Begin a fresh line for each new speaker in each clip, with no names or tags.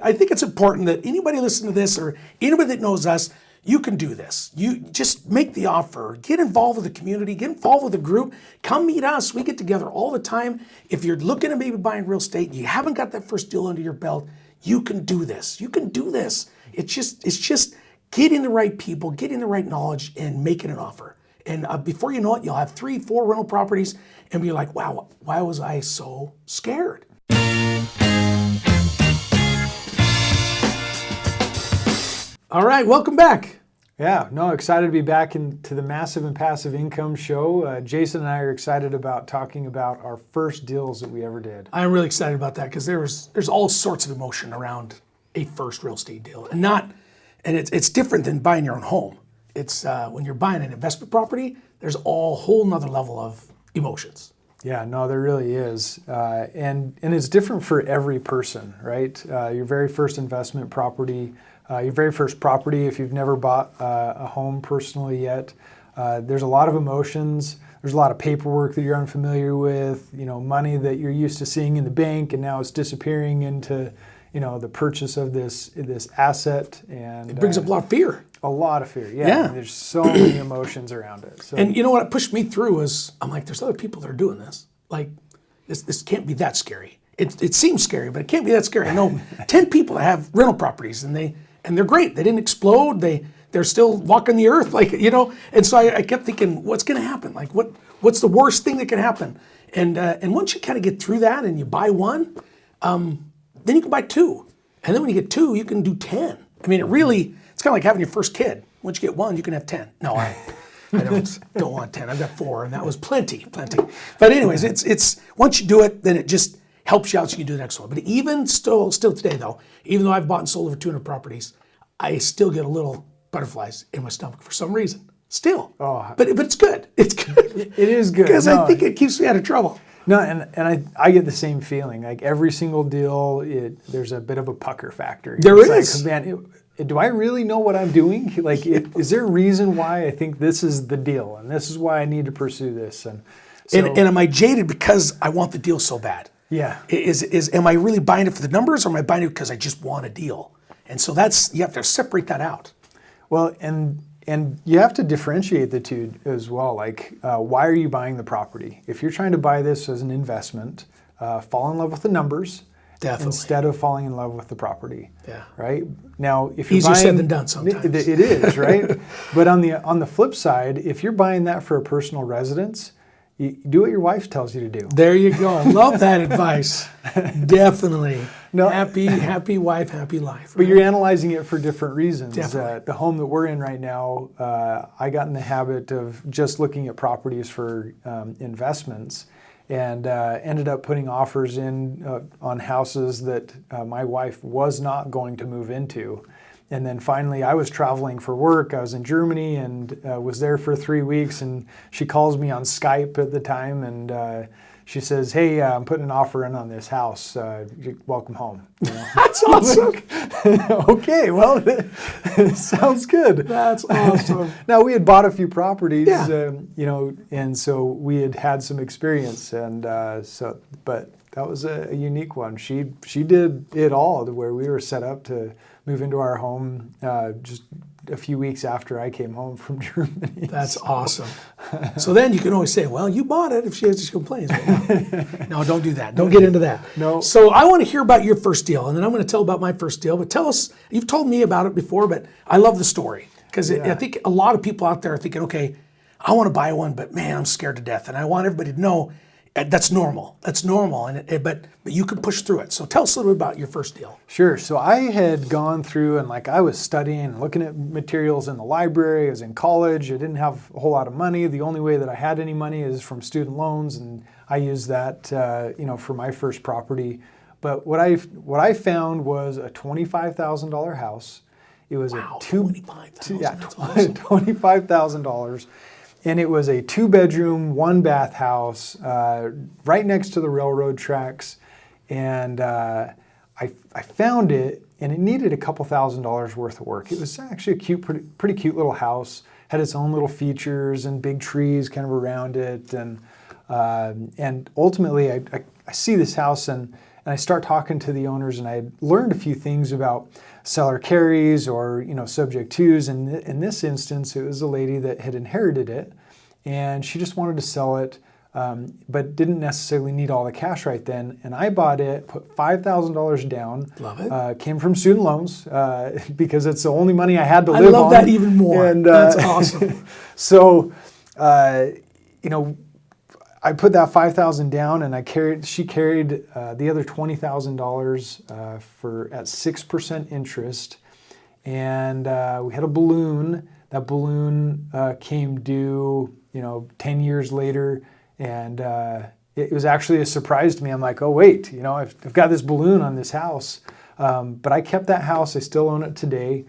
I think it's important that anybody listening to this or anybody that knows us, you can do this. You just make the offer, get involved with the community, get involved with the group, come meet us. We get together all the time. If you're looking at maybe buying real estate, you haven't got that first deal under your belt, you can do this. You can do this. It's just getting the right people, getting the right knowledge and making an offer. And before you know it, you'll have 3, 4 rental properties and be like, wow, why was I so scared? All right, welcome back.
Yeah, no, excited to be back into the Massive and Passive Income Show. Jason and I are excited about talking about our first deals that we ever did.
I'm really excited about that because there's all sorts of emotion around a first real estate deal, and it's different than buying your own home. It's when you're buying an investment property, there's a whole nother level of emotions.
Yeah, no, there really is, and it's different for every person, right? Your very first investment property. Your very first property, if you've never bought a home personally yet, there's a lot of emotions. There's a lot of paperwork that you're unfamiliar with, money that you're used to seeing in the bank, and now it's disappearing into, the purchase of this asset. And
it brings up a lot of fear.
A lot of fear, yeah. There's so many emotions around it. So.
And you know what it pushed me through was, I'm like, there's other people that are doing this. Like, this can't be that scary. It seems scary, but it can't be that scary. I know 10 people that have rental properties, and they're great. They didn't explode. They're still walking the earth, And so I kept thinking, what's going to happen? Like, what's the worst thing that can happen? And once you kind of get through that and you buy one, then you can buy 2, and then when you get 2, you can do 10. I mean, it's kind of like having your first kid. Once you get 1, you can have 10. No, I don't want 10. I've got 4, and that was plenty. But anyways, it's once you do it, then it just helps you out so you can do the next one. But even still today though, even though I've bought and sold over 200 properties, I still get a little butterflies in my stomach for some reason. Still. Oh. But it's good. It's good.
It is good.
Because I think it keeps me out of trouble.
No, and I get the same feeling. Like every single deal, there's a bit of a pucker factor.
There is.
Like, man, do I really know what I'm doing? Like, is there a reason why I think this is the deal, and this is why I need to pursue this? And
am I jaded because I want the deal so bad?
Yeah.
Am I really buying it for the numbers, or am I buying it because I just want a deal? And so you have to separate that out.
Well, and you have to differentiate the two as well. Like, why are you buying the property? If you're trying to buy this as an investment, fall in love with the numbers.
Definitely.
Instead of falling in love with the property.
Yeah.
Right? Now, if you're
easier said than done sometimes.
It is, right? But on the flip side, if you're buying that for a personal residence, you do what your wife tells you to do.
There you go. Love that advice. Definitely. No. Happy wife, happy life. Right?
But you're analyzing it for different reasons.
Definitely.
The home that we're in right now, I got in the habit of just looking at properties for investments, and ended up putting offers in on houses that my wife was not going to move into. And then finally, I was traveling for work. I was in Germany and was there for 3 weeks. And she calls me on Skype at the time, and she says, "Hey, I'm putting an offer in on this house. Welcome home."
That's awesome.
Okay, well, sounds good.
That's awesome.
Now, we had bought a few properties,
yeah.
And so we had some experience, and but that was a unique one. She did it all, to where we were set up to move into our home just a few weeks after I came home from Germany.
That's awesome. So then you can always say, well, you bought it if she has complaints. No, don't do that. Don't get into that.
No.
So I want to hear about your first deal, and then I'm going to tell about my first deal. But tell us, you've told me about it before, but I love the story. Because I think a lot of people out there are thinking, okay, I want to buy one, but man, I'm scared to death. And I want everybody to know that's normal. That's normal, but you can push through it. So tell us a little bit about your first deal.
Sure. So I had gone through and I was studying and looking at materials in the library. I was in college. I didn't have a whole lot of money. The only way that I had any money is from student loans, and I used that for my first property. But what I found was a $25,000 house. It was
$25,000.
Yeah, $25,000. And it was a 2-bedroom, 1-bath house right next to the railroad tracks. And I found it, and it needed a couple $1,000s worth of work. It was actually a pretty cute little house. Had its own little features and big trees kind of around it. And ultimately, I see this house, and and I start talking to the owners, and I learned a few things about seller carries or subject twos. And in this instance, it was a lady that had inherited it, and she just wanted to sell it, but didn't necessarily need all the cash right then. And I bought it, put $5,000 down.
Love it.
Came from student loans because it's the only money I had to live on.
I love that even more.
And,
That's awesome.
So, I put that $5,000 down, and she carried the other $20,000 for at 6% interest, and we had a balloon. That balloon came due, 10 years later, and it was actually a surprise to me. I'm like, oh wait, I've got this balloon on this house, but I kept that house. I still own it today.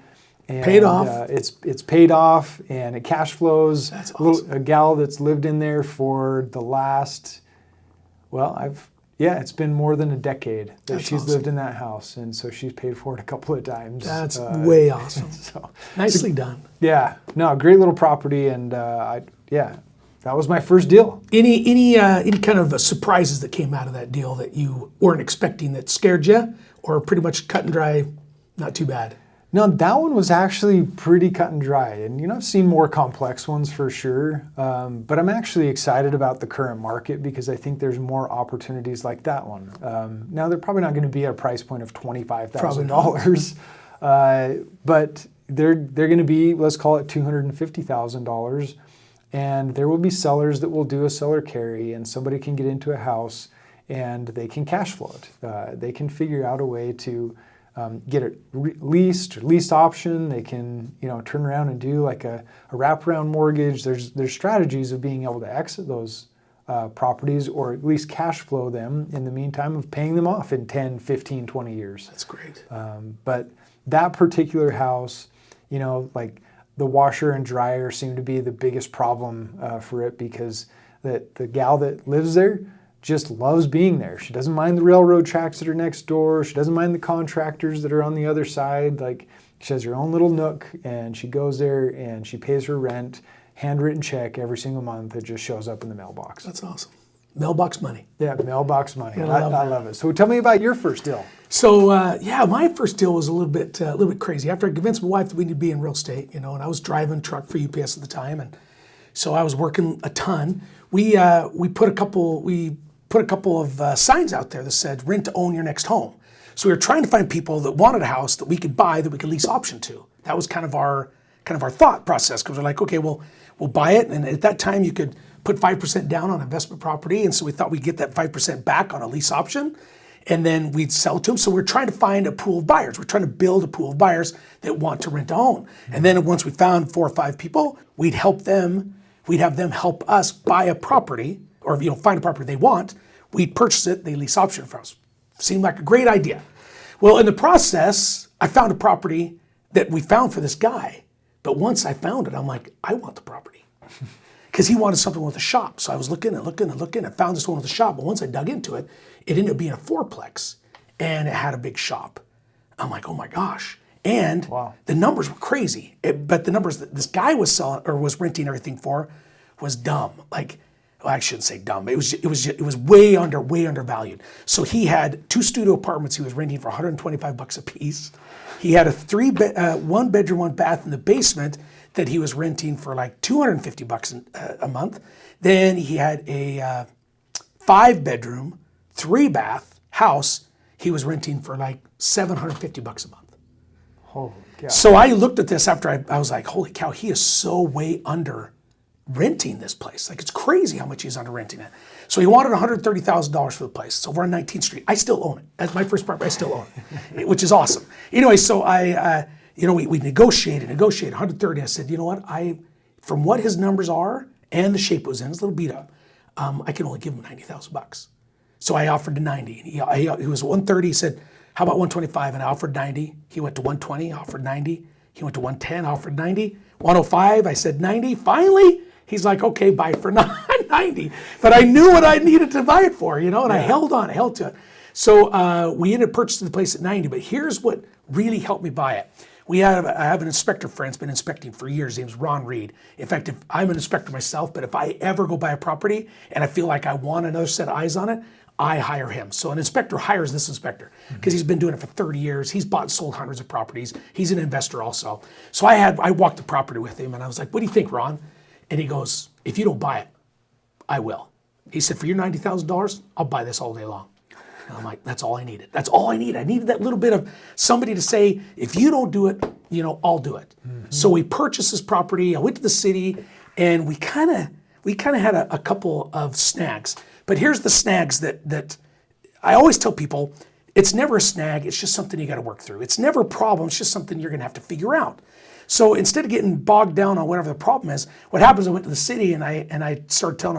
And,
paid off.
It's paid off, and it cash flows.
That's awesome.
A gal that's lived in there for the last, it's been more than a decade that she's lived in that house, and so she's paid for it a couple of times.
That's way awesome.
So,
Nicely done.
Yeah, no, great little property, and that was my first deal.
Any kind of surprises that came out of that deal that you weren't expecting that scared you, or pretty much cut and dry, not too bad?
No, that one was actually pretty cut and dry. And, I've seen more complex ones for sure. But I'm actually excited about the current market because I think there's more opportunities like that one. Now, they're probably not going to be at a price point of $25,000. But they're going to be, let's call it $250,000. And there will be sellers that will do a seller carry, and somebody can get into a house and they can cash flow it. They can figure out a way to get it leased option. They can, turn around and do like a wraparound mortgage. There's strategies of being able to exit those properties, or at least cash flow them in the meantime of paying them off in 10, 15, 20 years.
That's great.
But that particular house, like the washer and dryer seem to be the biggest problem for it, because the gal that lives there just loves being there. She doesn't mind the railroad tracks that are next door. She doesn't mind the contractors that are on the other side. Like, she has her own little nook, and she goes there and she pays her rent, handwritten check every single month. It just shows up in the mailbox.
That's awesome. Mailbox money.
Yeah, mailbox money.
Yeah,
I love it. So tell me about your first deal.
So my first deal was a little bit crazy. After I convinced my wife that we need to be in real estate, and I was driving truck for UPS at the time, and so I was working a ton. We put a couple of signs out there that said rent to own your next home. So we were trying to find people that wanted a house that we could buy, that we could lease option to. That was kind of our thought process, because we're like, okay, well, we'll buy it, and at that time you could put 5% down on investment property, and so we thought we'd get that 5% back on a lease option, and then we'd sell it to them. So we're trying to find a pool of buyers. We're trying to build a pool of buyers that want to rent to own. And then once we found 4 or 5 people, we'd have them help us buy a property, or find a property they want. We'd purchase it, they lease option for us. Seemed like a great idea. Well, in the process, I found a property that we found for this guy. But once I found it, I'm like, I want the property. Because he wanted something with a shop. So I was looking. I found this one with a shop. But once I dug into it, it ended up being a 4-plex. And it had a big shop. I'm like, oh my gosh. And
wow. The
numbers were crazy. But the numbers that this guy was selling or was renting everything for was dumb. I shouldn't say dumb. It was way undervalued. So he had 2 studio apartments he was renting for $125 a piece. He had a 1 bedroom, 1 bath in the basement that he was renting for like $250 a month. Then he had a 5 bedroom, 3 bath house he was renting for like $750 a month.
Holy cow.
So I looked at this after I was like, holy cow, he is so way under renting this place. Like, it's crazy how much he's under renting it. So he wanted $130,000 for the place. It's over on 19th Street. I still own it. That's my first property. I still own it, which is awesome. Anyway, so we negotiated 130. I said, you know what? From what his numbers are and the shape it was in, it's a little beat up, I can only give him $90,000. So I offered to 90. He was 130. He said, how about 125? And I offered 90. He went to 120. I offered 90. He went to 110. I offered 90. 105. I said 90. Finally, he's like, okay, buy it for 90. But I knew what I needed to buy it for, and I held to it. So we ended up purchasing the place at 90. But here's what really helped me buy it. I have an inspector friend that's been inspecting for years. His name's Ron Reed. In fact, I'm an inspector myself, but if I ever go buy a property and I feel like I want another set of eyes on it, I hire him. So an inspector hires this inspector because he's been doing it for 30 years. He's bought and sold hundreds of properties. He's an investor also. So I walked the property with him and I was like, what do you think, Ron? And he goes, if you don't buy it, I will. He said, for your $90,000, I'll buy this all day long. And I'm like, that's all I needed. That's all I needed. I needed that little bit of somebody to say, if you don't do it, I'll do it. So we purchased this property. I went to the city and we kind of had a couple of snags. But here's the snags that I always tell people, it's never a snag, it's just something you got to work through. It's never a problem, it's just something you're going to have to figure out. So instead of getting bogged down on whatever the problem is, what happens, I went to the city and I started telling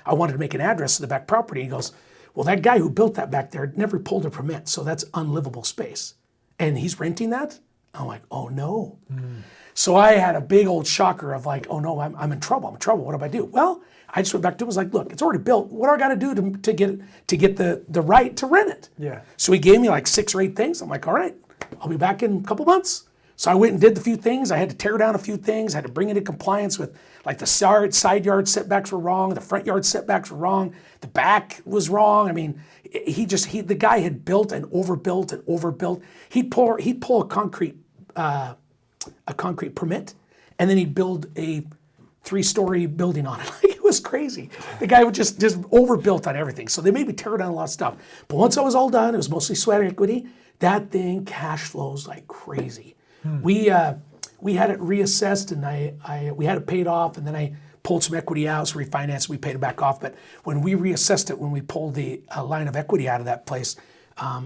I wanted to make an address to the back property. He goes, well, that guy who built that back there never pulled a permit, so that's unlivable space. And he's renting that? I'm like, oh no. So I had a big old shocker of like, oh no, I'm in trouble. What do I do? Well, I just went back to him and was like, look, it's already built. What do I got to do to get the right to rent it?
Yeah.
So he gave me like 6 or 8 things. I'm like, all right, I'll be back in a couple months. So I went and did the few things. I had to tear down a few things. I had to bring it in compliance with like the side yard setbacks were wrong. The front yard setbacks were wrong. The back was wrong. I mean, the guy had built and overbuilt. He'd pull a concrete permit, and then he'd build a 3-story building on it. Like, it was crazy. The guy would just overbuilt on everything. So they made me tear down a lot of stuff. But once I was all done, it was mostly sweat equity. That thing cash flows like crazy. We had it reassessed, and we had it paid off, and then I pulled some equity out, so refinanced, we paid it back off. But when we reassessed it, when we pulled the line of equity out of that place,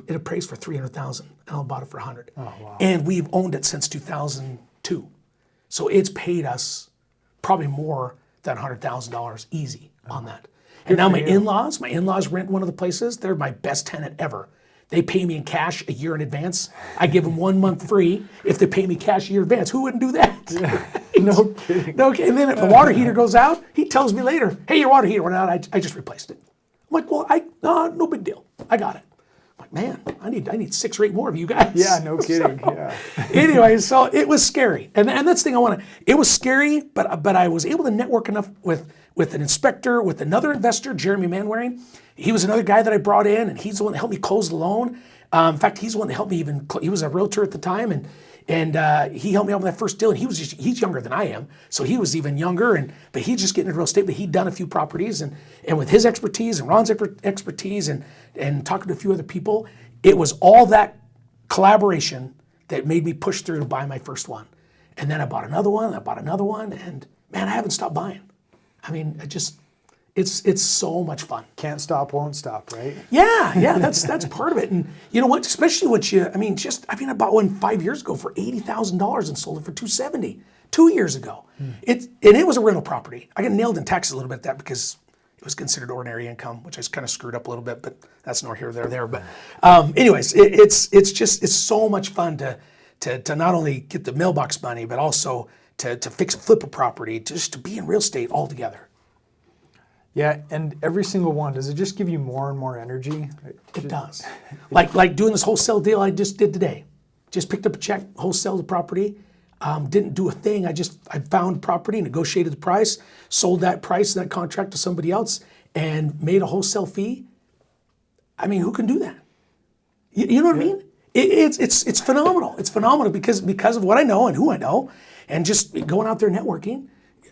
it appraised for $300,000, and I bought it for $100,000.
Oh, wow.
And we've owned it since 2002, so it's paid us probably more than $100,000 easy on that. And now my in-laws rent one of the places. They're my best tenant ever. They pay me in cash a year in advance. I give them 1 month free if they pay me cash a year in advance. Who wouldn't do that?
Yeah. No kidding.
No, and then if the water heater goes out, he tells me later, hey, your water heater went out. I just replaced it. I'm like, well, no big deal. I got it. I'm like, man, I need 6 or 8 more of you guys.
Yeah, no kidding.
So,
yeah.
Anyway, so it was scary. And that's the thing it was scary, but I was able to network enough with an inspector, with another investor, Jeremy Manwaring. He was another guy that I brought in, and he's the one that helped me close the loan. In fact, he's the one that helped me he was a realtor at the time, and he helped me out with that first deal. And he's younger than I am, so he was even younger. But he's just getting into real estate. But he'd done a few properties, and with his expertise and Ron's expertise, and talking to a few other people, it was all that collaboration that made me push through to buy my first one. And then I bought another one. And man, I haven't stopped buying. I mean, it's so much fun.
Can't stop, won't stop, right?
Yeah, that's part of it. And you know what? Especially I bought one 5 years ago for $80,000 and sold it for $270,000 2 years ago. It was a rental property. I got nailed in taxes a little bit at that because it was considered ordinary income, which I just kind of screwed up a little bit, but that's nor here nor there. But anyways, it's so much fun to not only get the mailbox money, but also to fix and flip a property, just to be in real estate altogether.
Yeah, and every single one, does it just give you more and more energy?
It does. Like doing this wholesale deal I just did today. Just picked up a check, wholesaled the property. Didn't do a thing. I found property, negotiated the price, sold that price, that contract to somebody else, and made a wholesale fee. I mean, who can do that? You know what I mean? It's phenomenal. It's phenomenal because of what I know and who I know, and just going out there networking,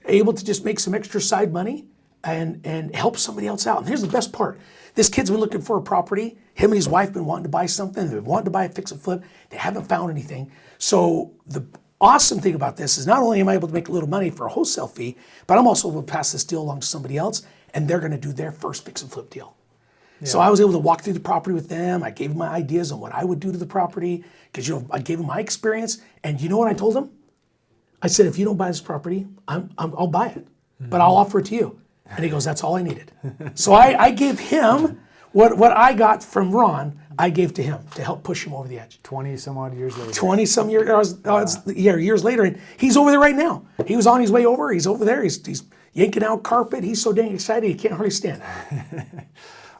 able to just make some extra side money and help somebody else out. And here's the best part. This kid's been looking for a property. Him and his wife been wanting to buy something. They've been wanting to buy a fix and flip. They haven't found anything. So the awesome thing about this is not only am I able to make a little money for a wholesale fee, but I'm also able to pass this deal along to somebody else, and they're going to do their first fix and flip deal. Yeah. So I was able to walk through the property with them. I gave them my ideas on what I would do to the property because I gave them my experience. And you know what I told them? I said, if you don't buy this property, I'll buy it, but I'll offer it to you. And he goes, that's all I needed. So I gave him what I got from Ron, I gave to him to help push him over the edge.
20 some odd years later.
20 some years, years later. And he's over there right now. He was on his way over. He's over there. He's yanking out carpet. He's so dang excited he can't hardly stand.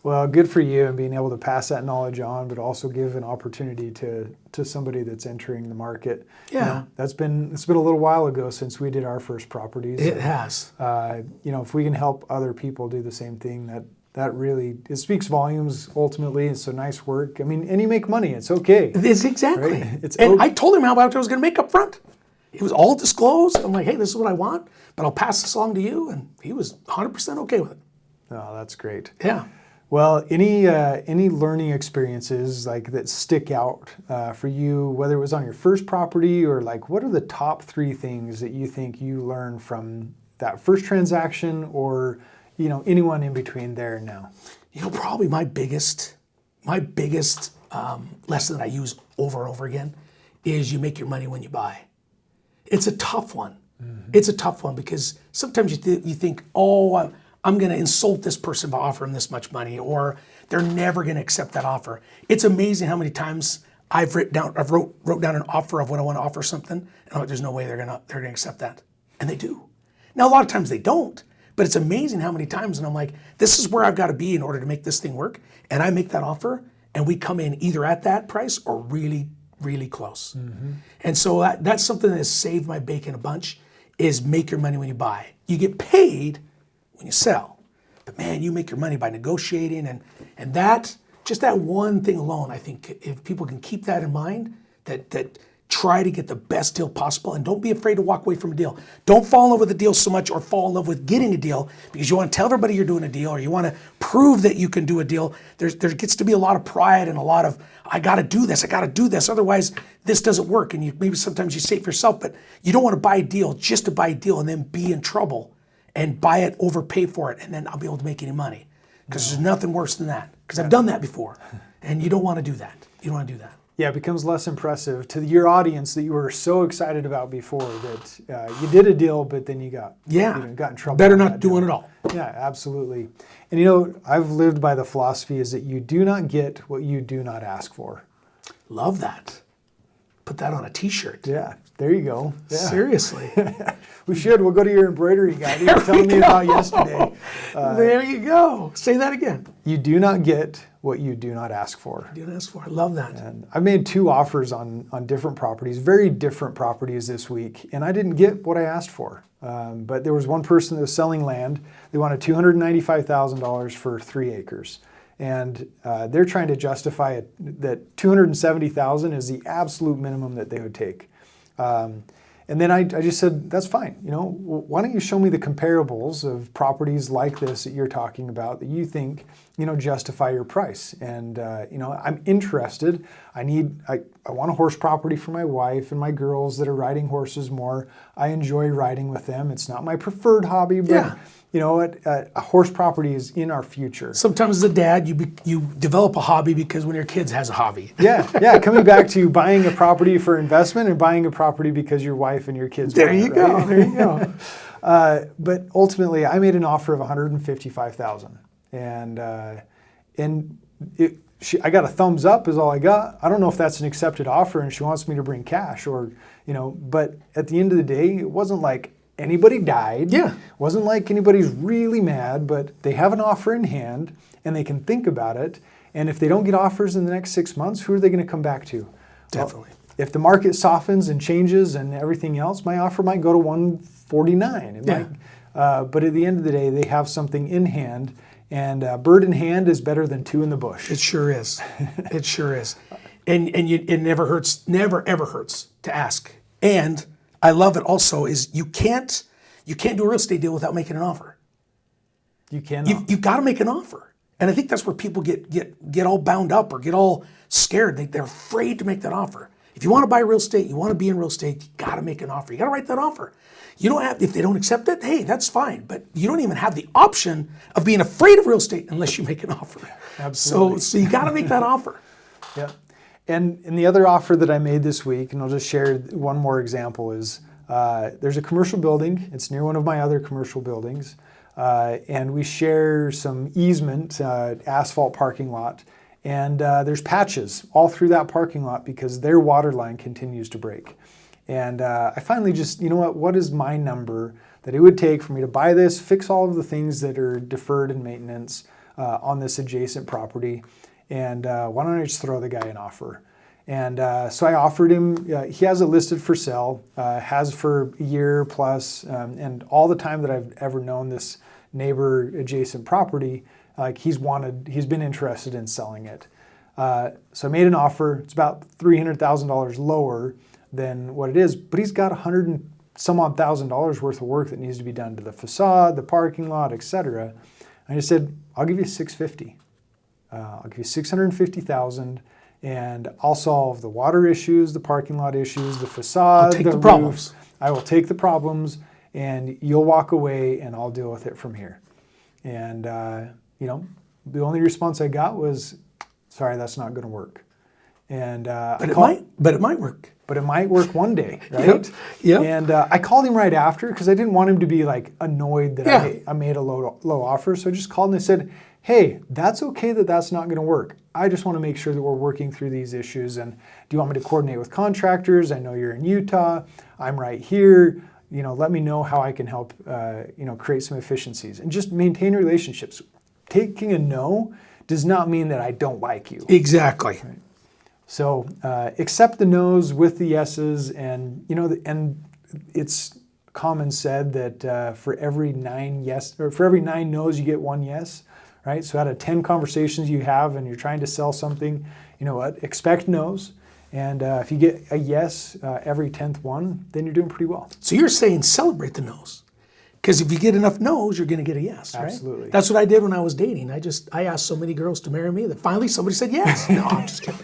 Well, good for you and being able to pass that knowledge on, but also give an opportunity to somebody that's entering the market.
Yeah.
It's been a little while ago since we did our first properties.
It has.
If we can help other people do the same thing, That really, it speaks volumes ultimately. It's so nice work. I mean, and you make money. It's okay.
It's exactly.
Right? It's
and
okay.
I told him how much I was going to make up front. It was all disclosed. I'm like, hey, this is what I want, but I'll pass this along to you. And he was 100% okay with it.
Oh, that's great.
Yeah.
Well, any learning experiences like that stick out for you, whether it was on your first property or like, what are the top 3 things that you think you learned from that first transaction, or anyone in between there and now?
Probably my biggest lesson that I use over and over again is you make your money when you buy. It's a tough one. Mm-hmm. It's a tough one because sometimes you think, oh, I'm going to insult this person by offering this much money, or they're never going to accept that offer. It's amazing how many times I've wrote down an offer of what I want to offer something, and I'm like, there's no way they're going to accept that, and they do. Now a lot of times they don't, but it's amazing how many times, and I'm like, this is where I've got to be in order to make this thing work, and I make that offer, and we come in either at that price or really, really close. Mm-hmm. And so that's something that has saved my bacon a bunch. Is make your money when you buy. You get paid when you sell. But man, you make your money by negotiating, and that, just that one thing alone, I think if people can keep that in mind, that try to get the best deal possible, and don't be afraid to walk away from a deal. Don't fall in love with a deal so much or fall in love with getting a deal because you want to tell everybody you're doing a deal, or you want to prove that you can do a deal. There gets to be a lot of pride and a lot of, I got to do this, otherwise this doesn't work. And maybe sometimes you say it for yourself, but you don't want to buy a deal just to buy a deal and then be in trouble and buy it, overpay for it, and then not be able to make any money. Because there's nothing worse than that. Because I've done that before, and you don't want to do that. You don't want to do that.
Yeah, it becomes less impressive to your audience that you were so excited about before that you did a deal, but then you got in trouble.
Better not doing it all.
Yeah, absolutely. And I've lived by the philosophy is that you do not get what you do not ask for.
Love that. Put that on a T-shirt.
Yeah, there you go. Yeah.
Seriously.
We should. We'll go to your embroidery guy. You were telling me about yesterday.
There you go. Say that again.
You do not get what you do not ask for.
Do not ask for. I love that.
And I made 2 offers on different properties, very different properties this week, and I didn't get what I asked for. But there was one person that was selling land. They wanted $295,000 for 3 acres. And they're trying to justify it, that $270,000 is the absolute minimum that they would take. And then I just said, that's fine. Why don't you show me the comparables of properties like this that you're talking about that you think, justify your price. And, I'm interested. I want a horse property for my wife and my girls that are riding horses more. I enjoy riding with them. It's not my preferred hobby, but
yeah.
You know what? A horse property is in our future.
Sometimes as a dad, you develop a hobby because one of your kids has a hobby.
Yeah. Coming back to buying a property for investment and buying a property because your wife and your kids.
There you go.
But ultimately, I made an offer of $155,000, and I got a thumbs up is all I got. I don't know if that's an accepted offer, and she wants me to bring cash or But at the end of the day, it wasn't like anybody died.
Yeah.
It wasn't like anybody's really mad, but they have an offer in hand and they can think about it. And if they don't get offers in the next 6 months, who are they going to come back to?
Definitely.
Well, if the market softens and changes and everything else, my offer might go to 149. But at the end of the day, they have something in hand, and a bird in hand is better than 2 in the bush.
It sure is. It sure is. And it never ever hurts to ask. And I love it also is you can't do a real estate deal without making an offer.
You cannot.
You've got to make an offer. And I think that's where people get all bound up or get all scared. They're afraid to make that offer. If you want to buy real estate, you want to be in real estate, you got to make an offer. You got to write that offer. You don't have, if they don't accept it, hey, that's fine. But you don't even have the option of being afraid of real estate unless you make an offer.
Absolutely.
So you got to make that offer.
Yeah. And the other offer that I made this week, and I'll just share one more example, is there's a commercial building. It's near one of my other commercial buildings. And we share some easement, asphalt parking lot. And there's patches all through that parking lot because their water line continues to break. And I finally just, what is my number that it would take for me to buy this, fix all of the things that are deferred in maintenance on this adjacent property, and why don't I just throw the guy an offer? And so I offered him, he has it listed for sale, has for a year plus, and all the time that I've ever known this neighbor adjacent property, Like he's been interested in selling it. So I made an offer. It's about $300,000 lower than what it is, but he's got $100 and some odd $1,000 worth of work that needs to be done to the facade, the parking lot, etc. I just said, I'll give you $650,000. I'll give you $650,000, and I'll solve the water issues, the parking lot issues, the facade,
I'll take the
roof.
problems.
I will take the problems, and you'll walk away, and I'll deal with it from here. And the only response I got was, "Sorry, that's not going to work." And
But it might work.
But it might work one day, right?
Yep.
And I called him right after because I didn't want him to be like annoyed that I made a low offer. So I just called and I said, "Hey, that's okay that that's not going to work. I just want to make sure that we're working through these issues. And do you want me to coordinate with contractors? I know you're in Utah. I'm right here. Let me know how I can help. Create some efficiencies and just maintain relationships. Taking a no does not mean that I don't like you.
Exactly.
Right? So accept the no's with the yeses, and and it's common said that for every 9 no's, you get 1 yes, right? So out of 10 conversations you have, and you're trying to sell something, expect no's, and if you get a yes every 10th one, then you're doing pretty well.
So you're saying celebrate the no's. Because if you get enough no's, you're going to get a yes, right?
Absolutely.
That's what I did when I was dating. I asked so many girls to marry me that finally somebody said yes. No, I'm just kidding.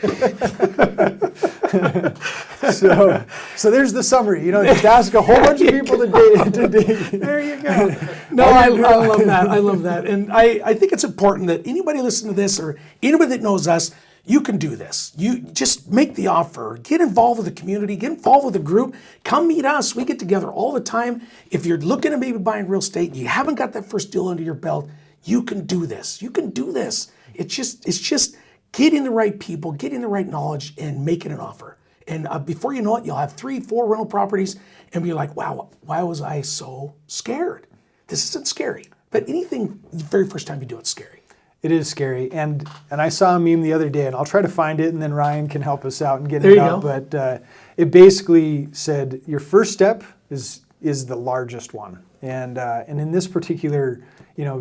So there's the summary. Just ask a whole bunch of people to date.
There you go. No, I love that. I love that. And I think it's important that anybody listening to this or anybody that knows us, you can do this. You just make the offer. Get involved with the community. Get involved with the group. Come meet us. We get together all the time. If you're looking at maybe buying real estate, you haven't got that first deal under your belt, you can do this. You can do this. It's just getting the right people, getting the right knowledge, and making an offer. And before you know it, you'll have 3, 4 rental properties and be like, wow, why was I so scared? This isn't scary. But anything, the very first time you do it's scary.
It is scary, and I saw a meme the other day, and I'll try to find it, and then Ryan can help us out and get it out. But it basically said your first step is the largest one, and in this particular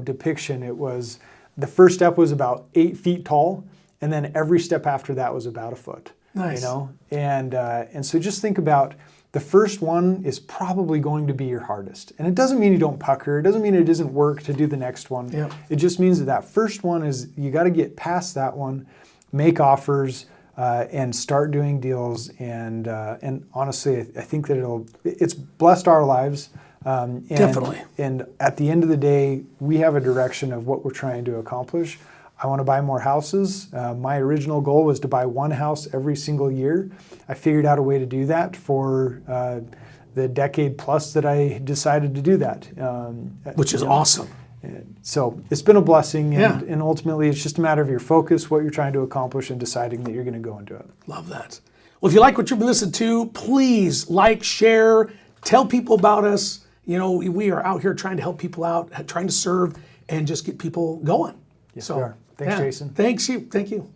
depiction, it was the first step was about 8 feet tall, and then every step after that was about a foot.
Nice.
And so just think about. The first one is probably going to be your hardest. And it doesn't mean you don't pucker. It doesn't mean it doesn't work to do the next one.
Yeah.
It just means that first one is, you got to get past that one, make offers, and start doing deals. And honestly, I think that it's blessed our lives.
Definitely.
And at the end of the day, we have a direction of what we're trying to accomplish. I want to buy more houses. My original goal was to buy 1 house every single year. I figured out a way to do that for the decade plus that I decided to do that.
Which is awesome.
So it's been a blessing, and ultimately it's just a matter of your focus, what you're trying to accomplish, and deciding that you're going to go into it.
Love that. Well, if you like what you've been listening to, please like, share, tell people about us. We are out here trying to help people out, trying to serve, and just get people going.
Yes, we are. Thanks, Jason.
Thank you.